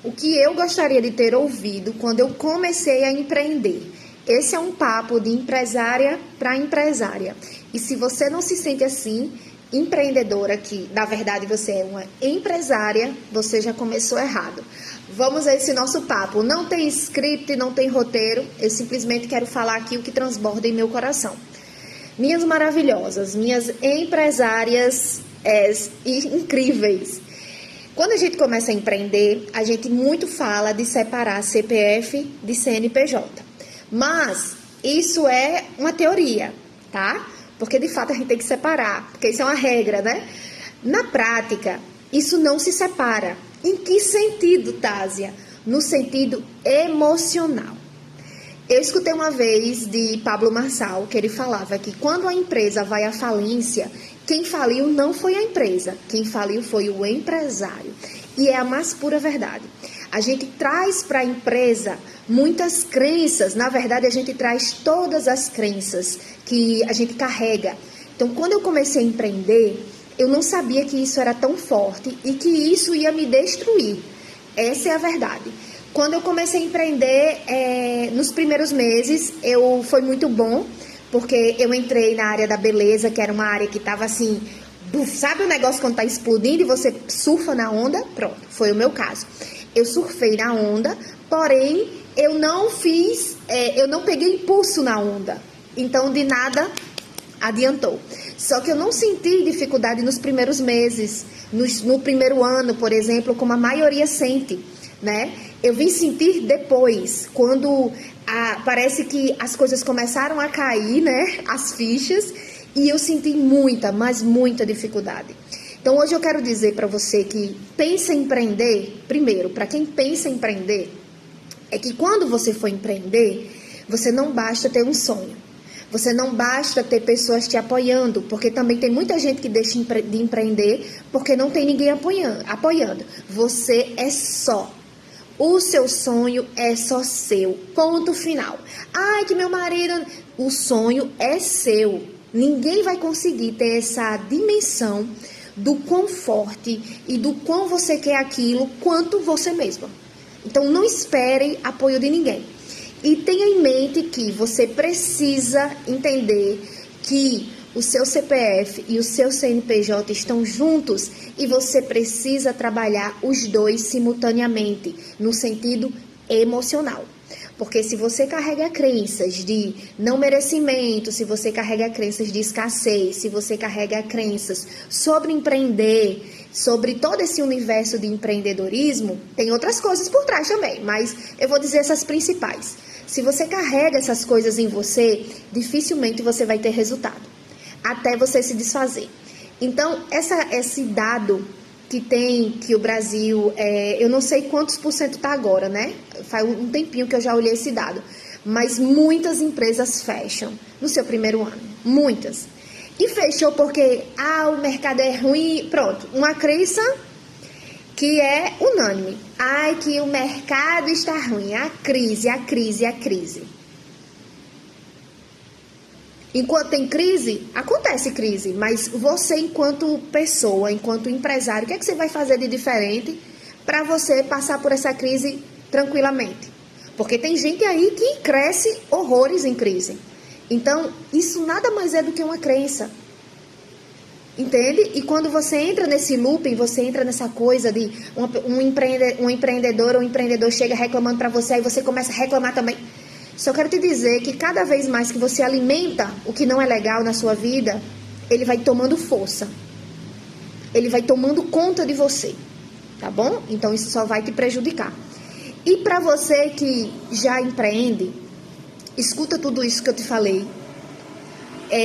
o que eu gostaria de ter ouvido quando eu comecei a empreender. Esse é um papo de empresária para empresária. E se você não se sente assim, empreendedora, que na verdade você é uma empresária, você já começou errado. Vamos a esse nosso papo. Não tem script, não tem roteiro. Eu simplesmente quero falar aqui o que transborda em meu coração. Minhas maravilhosas, minhas empresárias incríveis. Quando a gente começa a empreender, a gente muito fala de separar CPF de CNPJ. Mas isso é uma teoria, tá? Porque de fato a gente tem que separar, porque isso é uma regra, né? Na prática, isso não se separa. Em que sentido, Tásia? No sentido emocional. Eu escutei uma vez de Pablo Marçal, que ele falava que quando a empresa vai à falência, quem faliu não foi a empresa, quem faliu foi o empresário. E é a mais pura verdade. A gente traz para a empresa muitas crenças, na verdade a gente traz todas as crenças que a gente carrega. Então, quando eu comecei a empreender, eu não sabia que isso era tão forte e que isso ia me destruir. Essa é a verdade. Quando eu comecei a empreender, nos primeiros meses, foi muito bom, porque eu entrei na área da beleza, que era uma área que estava assim, sabe o negócio quando está explodindo e você surfa na onda? Pronto, foi o meu caso. Eu surfei na onda, porém, eu não peguei impulso na onda, então de nada adiantou. Só que eu não senti dificuldade nos primeiros meses, no primeiro ano, por exemplo, como a maioria sente, né? Eu vim sentir depois, quando parece que as coisas começaram a cair, né? As fichas, e eu senti muita, mas muita dificuldade. Então, hoje eu quero dizer para você que pensa em empreender, primeiro, para quem pensa em empreender, é que quando você for empreender, você não basta ter um sonho. Você não basta ter pessoas te apoiando, porque também tem muita gente que deixa de empreender porque não tem ninguém apoiando. Você é só. O seu sonho é só seu. Ponto final. Ai, que meu marido... O sonho é seu. Ninguém vai conseguir ter essa dimensão do quão forte e do quão você quer aquilo quanto você mesma. Então, não espere apoio de ninguém. E tenha em mente que você precisa entender que o seu CPF e o seu CNPJ estão juntos e você precisa trabalhar os dois simultaneamente, no sentido emocional. Porque se você carrega crenças de não merecimento, se você carrega crenças de escassez, se você carrega crenças sobre empreender, sobre todo esse universo de empreendedorismo, tem outras coisas por trás também, mas eu vou dizer essas principais. Se você carrega essas coisas em você, dificilmente você vai ter resultado, até você se desfazer. Então, esse dado que o Brasil, eu não sei quantos por cento está agora, né? Faz um tempinho que eu já olhei esse dado, mas muitas empresas fecham no seu primeiro ano, muitas. E fechou porque, o mercado é ruim, pronto, uma crença que é unânime. Ai, que o mercado está ruim, a crise. Enquanto tem crise, acontece crise, mas você, enquanto pessoa, enquanto empresário, o que é que você vai fazer de diferente para você passar por essa crise tranquilamente? Porque tem gente aí que cresce horrores em crise. Então, isso nada mais é do que uma crença. Entende? E quando você entra nesse looping, você entra nessa coisa de um empreendedor ou um empreendedor chega reclamando para você, aí você começa a reclamar também. Só quero te dizer que cada vez mais que você alimenta o que não é legal na sua vida, ele vai tomando força. Ele vai tomando conta de você. Tá bom? Então isso só vai te prejudicar. E para você que já empreende, escuta tudo isso que eu te falei.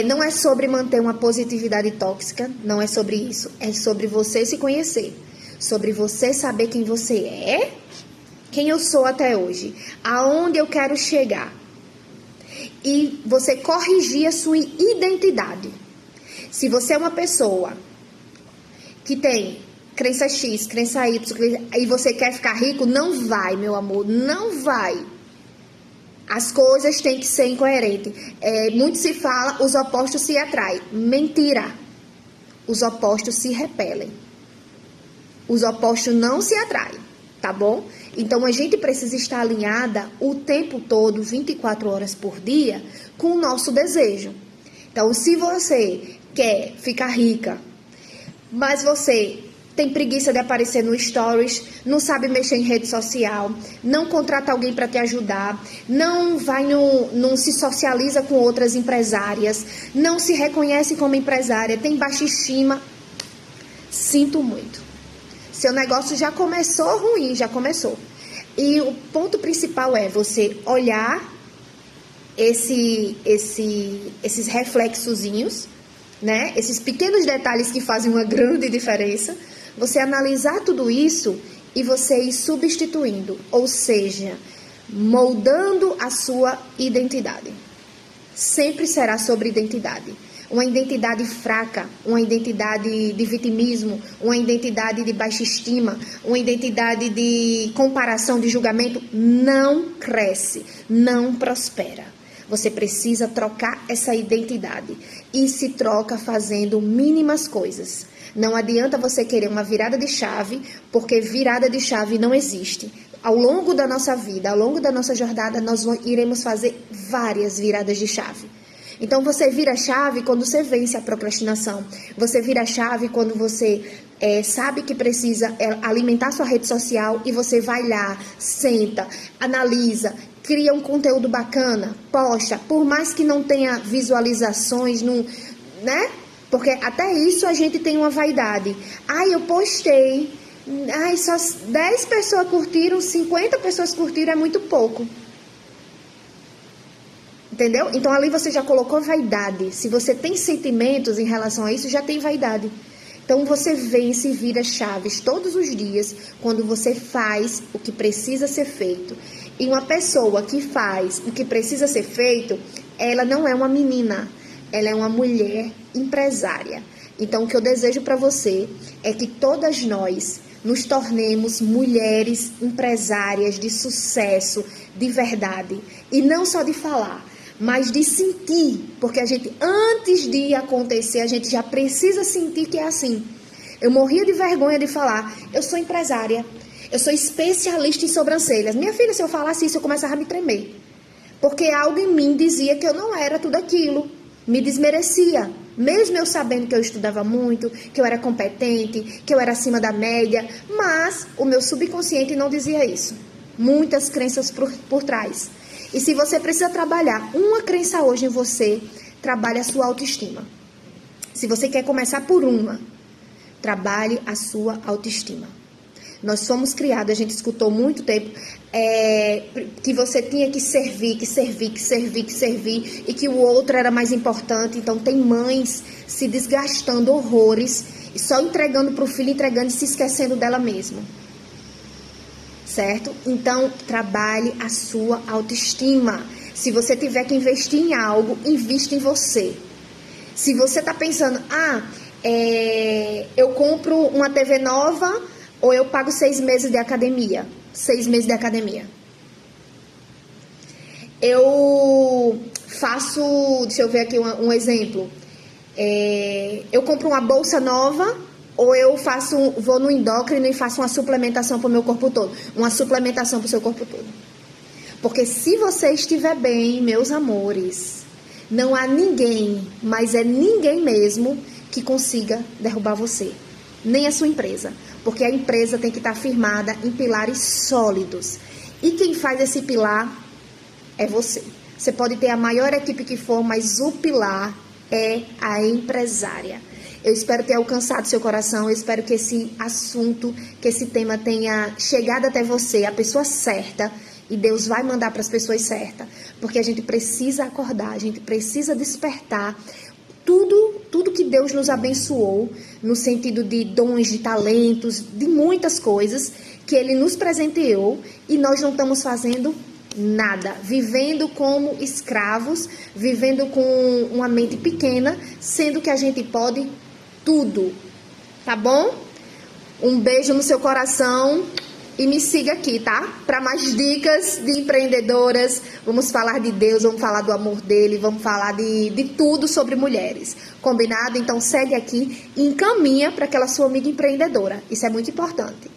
Não é sobre manter uma positividade tóxica, não é sobre isso. É sobre você se conhecer. Sobre você saber quem você é, quem eu sou até hoje, aonde eu quero chegar. E você corrigir a sua identidade. Se você é uma pessoa que tem crença X, crença Y, e você quer ficar rico, não vai, meu amor, não vai. As coisas têm que ser incoerentes. Muito se fala, os opostos se atraem. Mentira. Os opostos se repelem. Os opostos não se atraem. tá bom? Então, a gente precisa estar alinhada o tempo todo, 24 horas por dia, com o nosso desejo. Então, se você quer ficar rica, mas você tem preguiça de aparecer no stories, não sabe mexer em rede social, não contrata alguém para te ajudar, não se socializa com outras empresárias, não se reconhece como empresária, tem baixa estima, sinto muito. Seu negócio já começou ruim, já começou. E o ponto principal é você olhar esses reflexozinhos, né? Esses pequenos detalhes que fazem uma grande diferença. Você analisar tudo isso e você ir substituindo, ou seja, moldando a sua identidade. Sempre será sobre identidade. Uma identidade fraca, uma identidade de vitimismo, uma identidade de baixa estima, uma identidade de comparação, de julgamento, não cresce, não prospera. Você precisa trocar essa identidade e se troca fazendo mínimas coisas. Não adianta você querer uma virada de chave, porque virada de chave não existe. Ao longo da nossa vida, ao longo da nossa jornada, nós iremos fazer várias viradas de chave. Então, você vira a chave quando você vence a procrastinação. Você vira a chave quando você sabe que precisa alimentar sua rede social e você vai lá, senta, analisa, cria um conteúdo bacana, posta, por mais que não tenha visualizações, né? Porque até isso a gente tem uma vaidade. Ai, eu postei, ai, só 10 pessoas curtiram, 50 pessoas curtiram, é muito pouco. Entendeu? Então, ali você já colocou vaidade. Se você tem sentimentos em relação a isso, já tem vaidade. Então, você vence e vira chaves todos os dias quando você faz o que precisa ser feito. E uma pessoa que faz o que precisa ser feito, ela não é uma menina, ela é uma mulher empresária. Então, o que eu desejo para você é que todas nós nos tornemos mulheres empresárias de sucesso, de verdade. E não só de falar, mas de sentir, porque a gente, antes de acontecer, a gente já precisa sentir que é assim. Eu morria de vergonha de falar, eu sou empresária, eu sou especialista em sobrancelhas. Minha filha, se eu falasse isso, eu começava a me tremer. Porque algo em mim dizia que eu não era tudo aquilo, me desmerecia. Mesmo eu sabendo que eu estudava muito, que eu era competente, que eu era acima da média, mas o meu subconsciente não dizia isso. Muitas crenças por trás. E se você precisa trabalhar uma crença hoje em você, trabalhe a sua autoestima. Se você quer começar por uma, trabalhe a sua autoestima. Nós fomos criados, a gente escutou muito tempo, que você tinha que servir, e que o outro era mais importante. Então, tem mães se desgastando horrores, e só entregando para o filho, entregando e se esquecendo dela mesma. Certo? Então, trabalhe a sua autoestima. Se você tiver que investir em algo, invista em você. Se você está pensando, eu compro uma TV nova ou eu pago 6 meses de academia. 6 meses de academia. Eu faço, deixa eu ver aqui um exemplo. Eu compro uma bolsa nova ou eu vou no endócrino e faço uma suplementação para o meu corpo todo. Uma suplementação para o seu corpo todo. Porque se você estiver bem, meus amores, não há ninguém, mas é ninguém mesmo, que consiga derrubar você. Nem a sua empresa. Porque a empresa tem que estar firmada em pilares sólidos. E quem faz esse pilar é você. Você pode ter a maior equipe que for, mas o pilar é a empresária. Eu espero ter alcançado seu coração, eu espero que esse assunto, que esse tema tenha chegado até você, a pessoa certa, e Deus vai mandar para as pessoas certas, porque a gente precisa acordar, a gente precisa despertar tudo que Deus nos abençoou, no sentido de dons, de talentos, de muitas coisas que Ele nos presenteou e nós não estamos fazendo nada, vivendo como escravos, vivendo com uma mente pequena, sendo que a gente pode tudo, tá bom? Um beijo no seu coração e me siga aqui, tá? Para mais dicas de empreendedoras, vamos falar de Deus, vamos falar do amor dele, vamos falar de tudo sobre mulheres, combinado? Então segue aqui e encaminha para aquela sua amiga empreendedora, isso é muito importante.